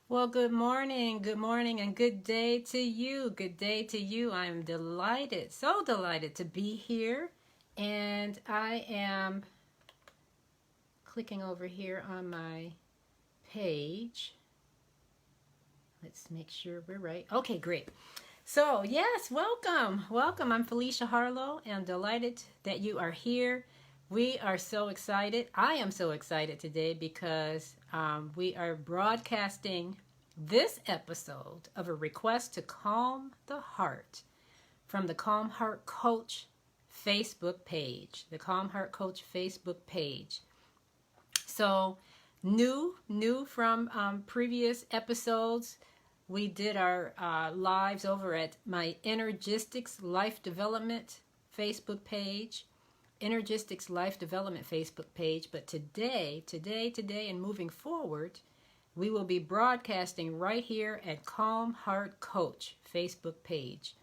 Well, good morning, and good day to you. Good day to you. I am delighted, so delighted to be here. And I am clicking over here on my page. Let's make sure we're right. Okay, great. So, yes, welcome. Welcome. I'm Felicia Harlow, and I'm delighted that you are here. We are so excited. I am so excited today because we are broadcasting this episode of A Request to Calm the Heart from the Calm Heart Coach Facebook page. The Calm Heart Coach Facebook page. So, new from previous episodes. We did our lives over at my Energistics Life Development Facebook page. Energistics Life Development Facebook page. But today, and moving forward, we will be broadcasting right here at Calm Heart Coach Facebook page.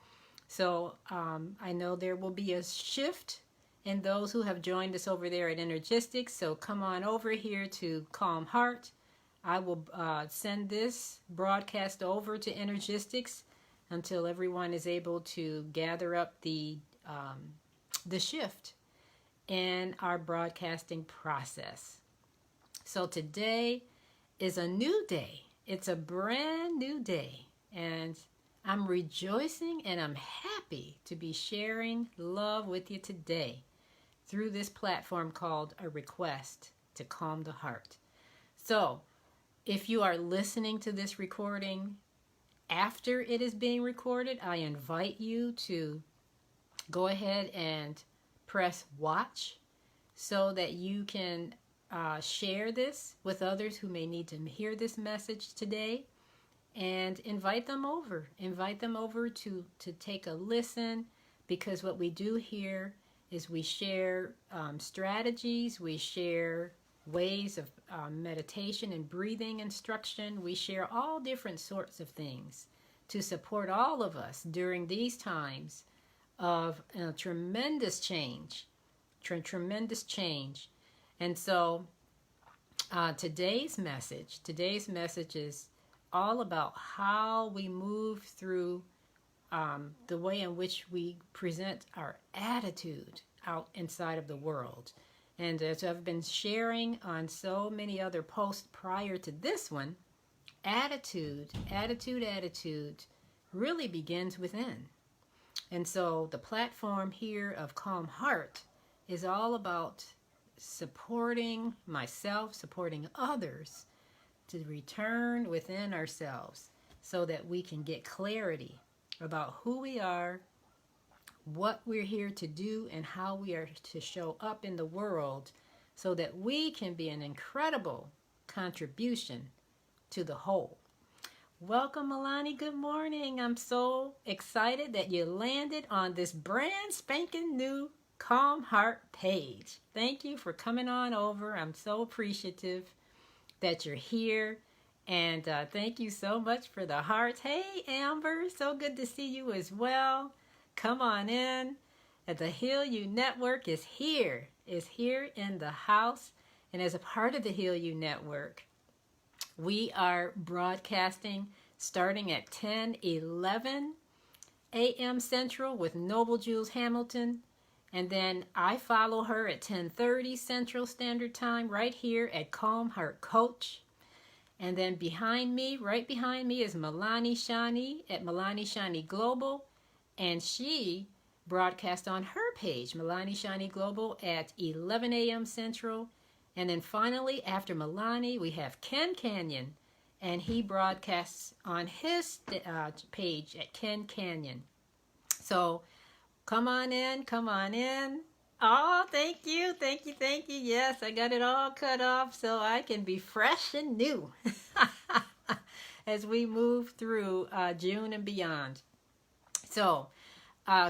So I know there will be a shift in those who have joined us over there at Energistics. So come on over here to Calm Heart. I will send this broadcast over to Energistics until everyone is able to gather up the shift in our broadcasting process. So today is a new day. It's a brand new day, and I'm rejoicing and I'm happy to be sharing love with you today through this platform called A Request to Calm the Heart. So if you are listening to this recording after it is being recorded, I invite you to go ahead and press watch so that you can share this with others who may need to hear this message today, and invite them over. Invite them over to take a listen, because what we do here is we share strategies, we share ways of meditation and breathing instruction. We share all different sorts of things to support all of us during these times of tremendous change. And so today's message is all about how we move through the way in which we present our attitude out inside of the world. And as I've been sharing on so many other posts prior to this one, attitude really begins within. And so the platform here of Calm Heart is all about supporting myself, supporting others to return within ourselves so that we can get clarity about who we are, what we're here to do, and how we are to show up in the world so that we can be an incredible contribution to the whole. Welcome, Milani. Good morning. I'm so excited that you landed on this brand spanking new Calm Heart page. Thank you for coming on over. I'm so appreciative that you're here. And thank you so much for the hearts. Hey, Amber. So good to see you as well. Come on in. The Heal You Network is here in the house. And as a part of the Heal You Network, we are broadcasting starting at 10:11 a.m. Central with Noble Jules Hamilton. And then I follow her at 10:30 Central Standard Time right here at Calm Heart Coach. And then right behind me is Milani Shani at Milani Shani Global. And she broadcasts on her page, Milani Shani Global, at 11 a.m. Central. And then finally, after Milani, we have Ken Canyon, and he broadcasts on his page at Ken Canyon. So come on in. Oh, thank you. Yes, I got it all cut off so I can be fresh and new as we move through June and beyond. So,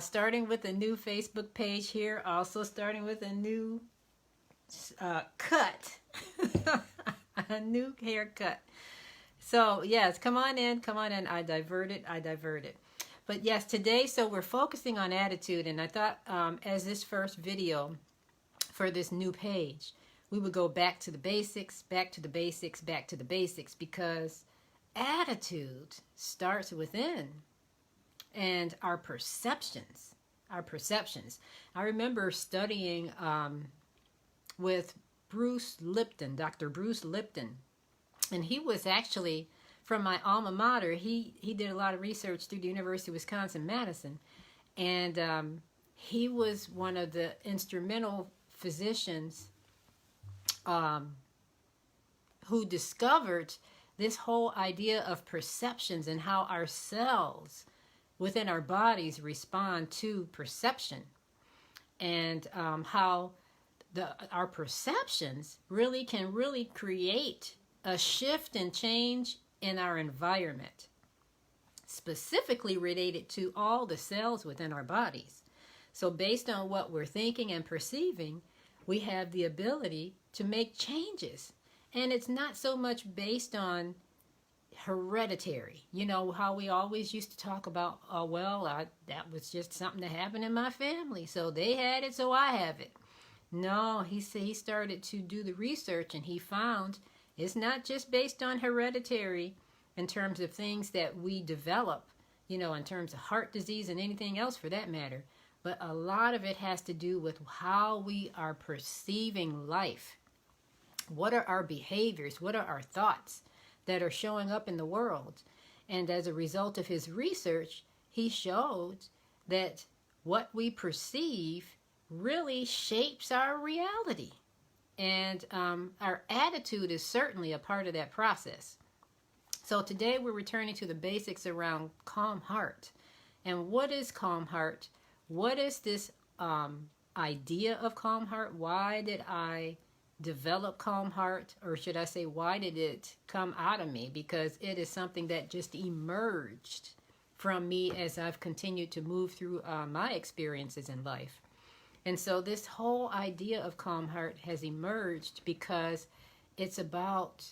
starting with a new Facebook page here, also starting with a new cut, a new haircut. So yes, come on in. I diverted. But yes, today, so we're focusing on attitude, and I thought as this first video for this new page, we would go back to the basics, because attitude starts within, and our perceptions. Our perceptions. I remember studying with Bruce Lipton, Dr. Bruce Lipton, and he was actually from my alma mater. He did a lot of research through the University of Wisconsin-Madison, and he was one of the instrumental physicians who discovered this whole idea of perceptions and how our cells within our bodies respond to perception, and how our perceptions can really create a shift and change in our environment, specifically related to all the cells within our bodies. So based on what we're thinking and perceiving, we have the ability to make changes. And it's not so much based on hereditary. You know how we always used to talk about, oh, well, that was just something that happened in my family. So they had it, so I have it. No, he started to do the research, and he found it's not just based on hereditary in terms of things that we develop, in terms of heart disease and anything else for that matter. But a lot of it has to do with how we are perceiving life. What are our behaviors? What are our thoughts that are showing up in the world? And as a result of his research, he showed that what we perceive really shapes our reality. And our attitude is certainly a part of that process. So today we're returning to the basics around calm heart. And what is calm heart? What is this idea of calm heart? Why did I develop calm heart? Or should I say, why did it come out of me? Because it is something that just emerged from me as I've continued to move through my experiences in life. And so this whole idea of calm heart has emerged because it's about,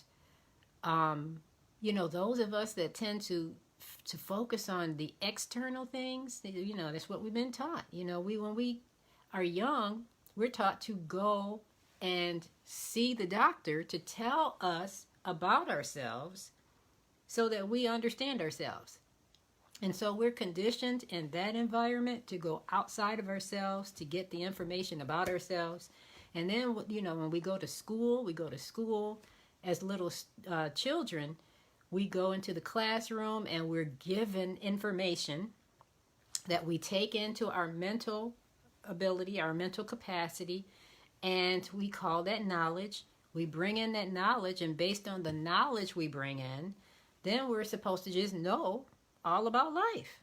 those of us that tend to focus on the external things. That's what we've been taught. When we are young, we're taught to go and see the doctor to tell us about ourselves so that we understand ourselves. And so we're conditioned in that environment to go outside of ourselves to get the information about ourselves. And then, when we go to school as little children, we go into the classroom and we're given information that we take into our mental ability, our mental capacity, and we call that knowledge. We bring in that knowledge, and based on the knowledge we bring in, then we're supposed to just know all about life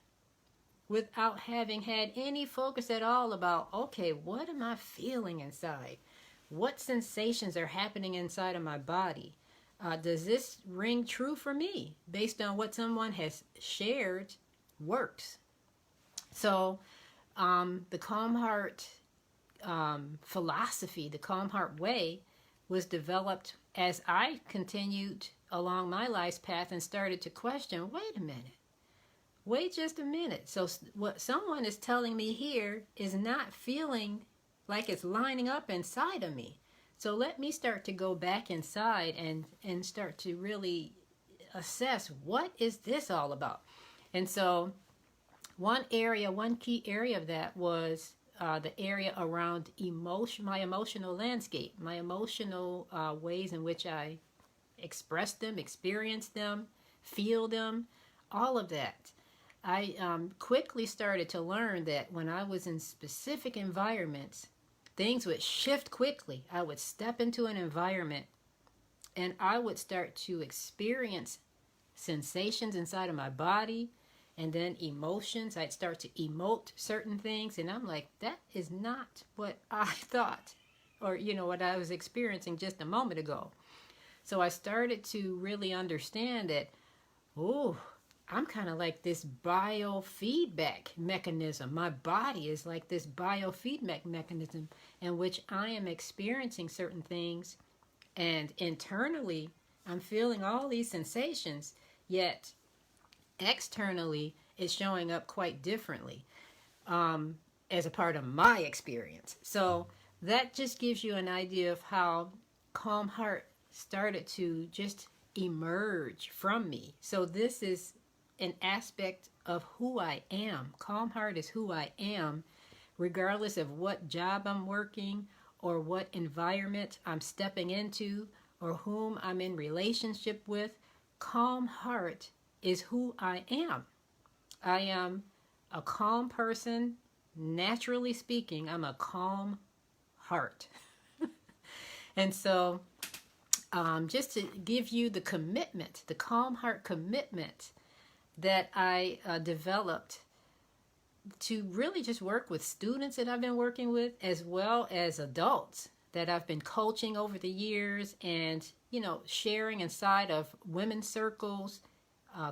without having had any focus at all about, okay, what am I feeling inside? What sensations are happening inside of my body? Does this ring true for me based on what someone has shared works? So the Calm Heart philosophy, the Calm Heart way, was developed as I continued along my life's path and started to question, wait just a minute. So what someone is telling me here is not feeling like it's lining up inside of me. So let me start to go back inside and start to really assess, what is this all about? And so one key area of that was the area around my emotional landscape, my emotional ways in which I express them, experience them, feel them, all of that. I quickly started to learn that when I was in specific environments, things would shift quickly. I would step into an environment and I would start to experience sensations inside of my body and then emotions. I'd start to emote certain things, and I'm like, that is not what I thought or, what I was experiencing just a moment ago. So I started to really understand that, I'm kind of like this biofeedback mechanism. My body is like this biofeedback mechanism in which I am experiencing certain things, and internally I'm feeling all these sensations, yet externally it's showing up quite differently as a part of my experience. So that just gives you an idea of how Calm Heart started to just emerge from me. So this is an aspect of who I am. Calm heart is who I am, regardless of what job I'm working or what environment I'm stepping into or whom I'm in relationship with. Calm heart is who I am. I am a calm person. Naturally speaking, I'm a calm heart. And so just to give you the commitment, the calm heart commitment that I developed to really just work with students that I've been working with, as well as adults that I've been coaching over the years, and sharing inside of women's circles,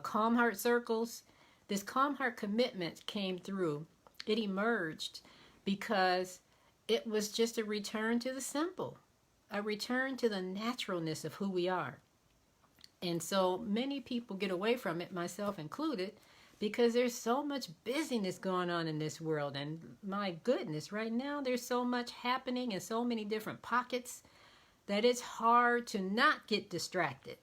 calm heart circles. This calm heart commitment came through. It emerged because it was just a return to the simple, a return to the naturalness of who we are. And so many people get away from it, myself included, because there's so much busyness going on in this world. And my goodness, right now there's so much happening in so many different pockets that it's hard to not get distracted.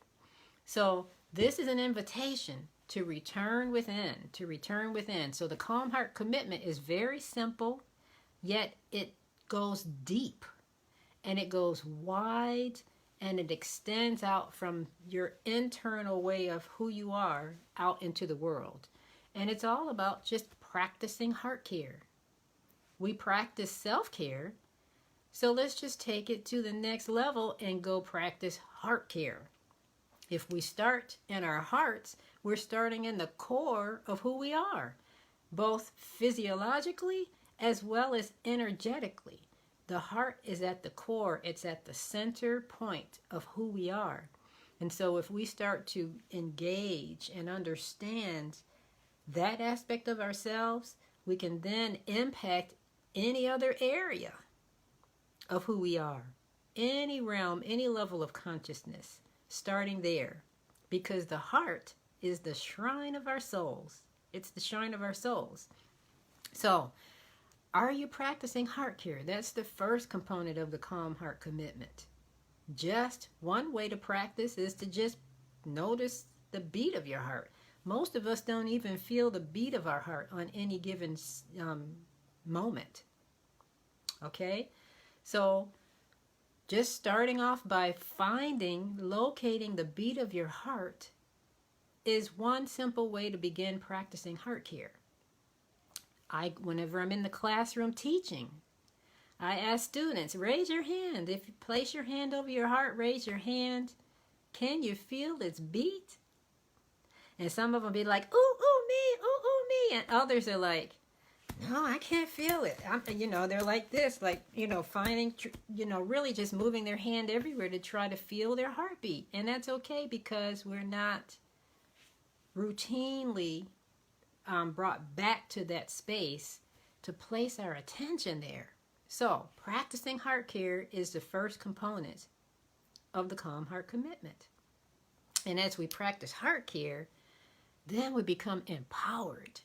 So this is an invitation to return within, to return within. So the calm heart commitment is very simple, yet it goes deep and it goes wide, and it extends out from your internal way of who you are out into the world. And it's all about just practicing heart care. We practice self-care, so let's just take it to the next level and go practice heart care. If we start in our hearts, we're starting in the core of who we are, both physiologically as well as energetically. The heart is at the core. It's at the center point of who we are. And so if we start to engage and understand that aspect of ourselves, we can then impact any other area of who we are, any realm, any level of consciousness, starting there. Because the heart is the shrine of our souls. It's the shrine of our souls. So, are you practicing heart care? That's the first component of the calm heart commitment. Just one way to practice is to just notice the beat of your heart. Most of us don't even feel the beat of our heart on any given moment. Okay? So just starting off by locating the beat of your heart is one simple way to begin practicing heart care. Whenever I'm in the classroom teaching, I ask students, raise your hand. If you place your hand over your heart, raise your hand. Can you feel its beat? And some of them be like, ooh, ooh, me, ooh, ooh, me. And others are like, no, I can't feel it. They're like this, finding, really just moving their hand everywhere to try to feel their heartbeat. And that's okay, because we're not routinely brought back to that space to place our attention there. So practicing heart care is the first component of the calm heart commitment. And as we practice heart care, then we become empowered.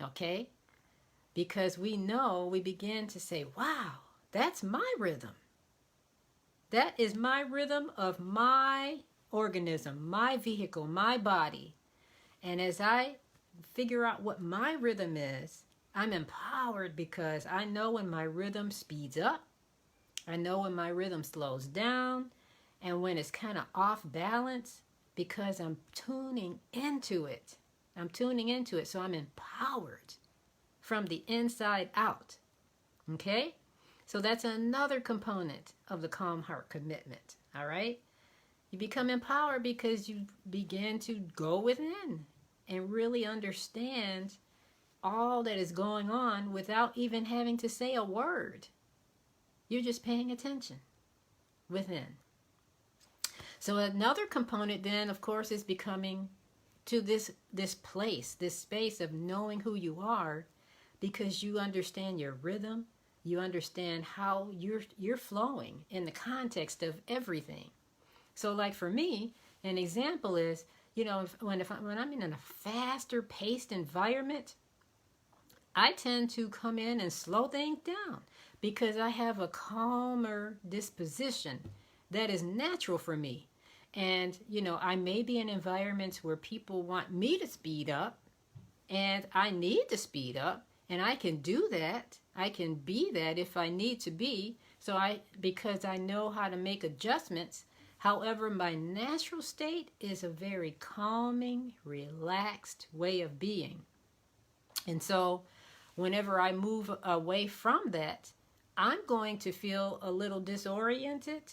Okay? Because we begin to say, wow, that's my rhythm. That is my rhythm of my organism, my vehicle, my body. And as I figure out what my rhythm is, I'm empowered, because I know when my rhythm speeds up, I know when my rhythm slows down, and when it's kind of off balance, because I'm tuning into it. So I'm empowered from the inside out. Okay? So that's another component of the calm heart commitment. All right? You become empowered because you begin to go within and really understand all that is going on without even having to say a word. You're just paying attention within. So another component then, of course, is becoming to this place, this space of knowing who you are, because you understand your rhythm. You understand how you're flowing in the context of everything. So like for me, an example is, when I'm in a faster paced environment, I tend to come in and slow things down, because I have a calmer disposition that is natural for me. And, I may be in environments where people want me to speed up, and I need to speed up, and I can do that. I can be that if I need to be. Because I know how to make adjustments. However, my natural state is a very calming, relaxed way of being. And so whenever I move away from that, I'm going to feel a little disoriented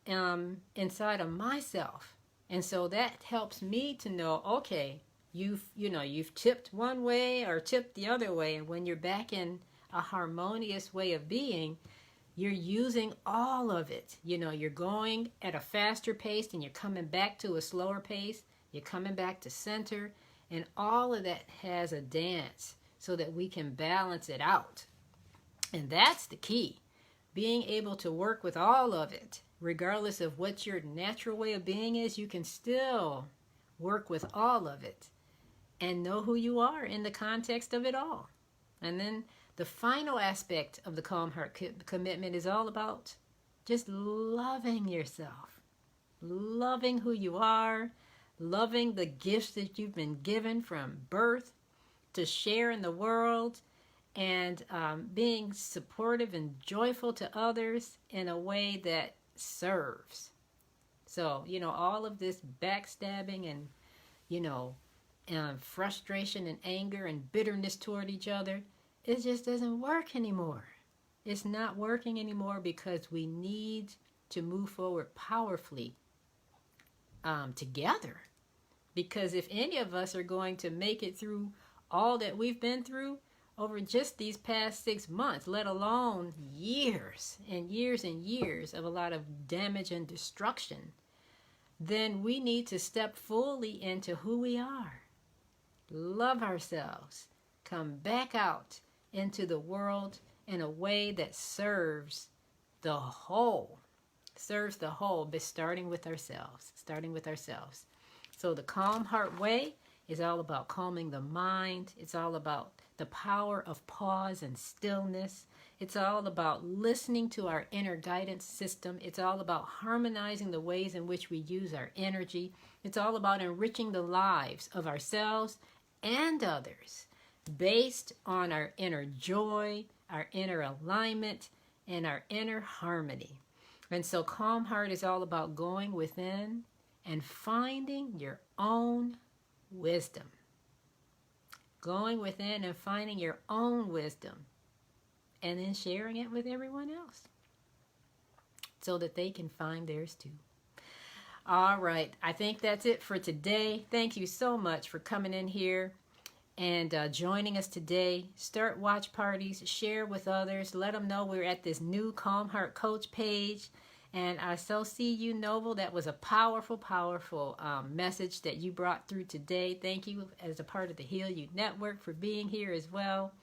inside of myself. And so that helps me to know, okay, you've tipped one way or tipped the other way. And when you're back in a harmonious way of being, you're using all of it. You're going at a faster pace and you're coming back to a slower pace. You're coming back to center. And all of that has a dance so that we can balance it out. And that's the key. Being able to work with all of it, regardless of what your natural way of being is, you can still work with all of it and know who you are in the context of it all. And then the final aspect of the Calm Heart Commitment is all about just loving yourself, loving who you are, loving the gifts that you've been given from birth to share in the world, and being supportive and joyful to others in a way that serves. So, all of this backstabbing and frustration and anger and bitterness toward each other, it just doesn't work anymore. It's not working anymore because we need to move forward powerfully together. Because if any of us are going to make it through all that we've been through over just these past 6 months, let alone years and years and years of a lot of damage and destruction, then we need to step fully into who we are. Love ourselves. Come back out into the world in a way that serves the whole. But starting with ourselves. So the Calm Heart Way is all about calming the mind. It's all about the power of pause and stillness. It's all about listening to our inner guidance system. It's all about harmonizing the ways in which we use our energy. It's all about enriching the lives of ourselves and others based on our inner joy, our inner alignment, and our inner harmony. And so Calm Heart is all about going within and finding your own wisdom. Going within and finding your own wisdom, and then sharing it with everyone else so that they can find theirs too. All right, I think that's it for today. Thank you so much for coming in here and joining us today. Start watch parties, share with others, let them know we're at this new Calm Heart Coach page. And I so see you, Noble. That was a powerful, powerful message that you brought through today. Thank you as a part of the Heal You Network for being here as well.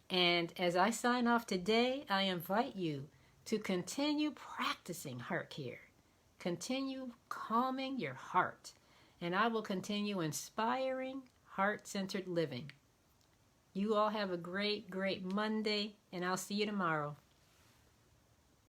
And as I sign off today, I invite you to continue practicing heart care. Continue calming your heart. And I will continue inspiring heart-centered living. You all have a great, great Monday, and I'll see you tomorrow.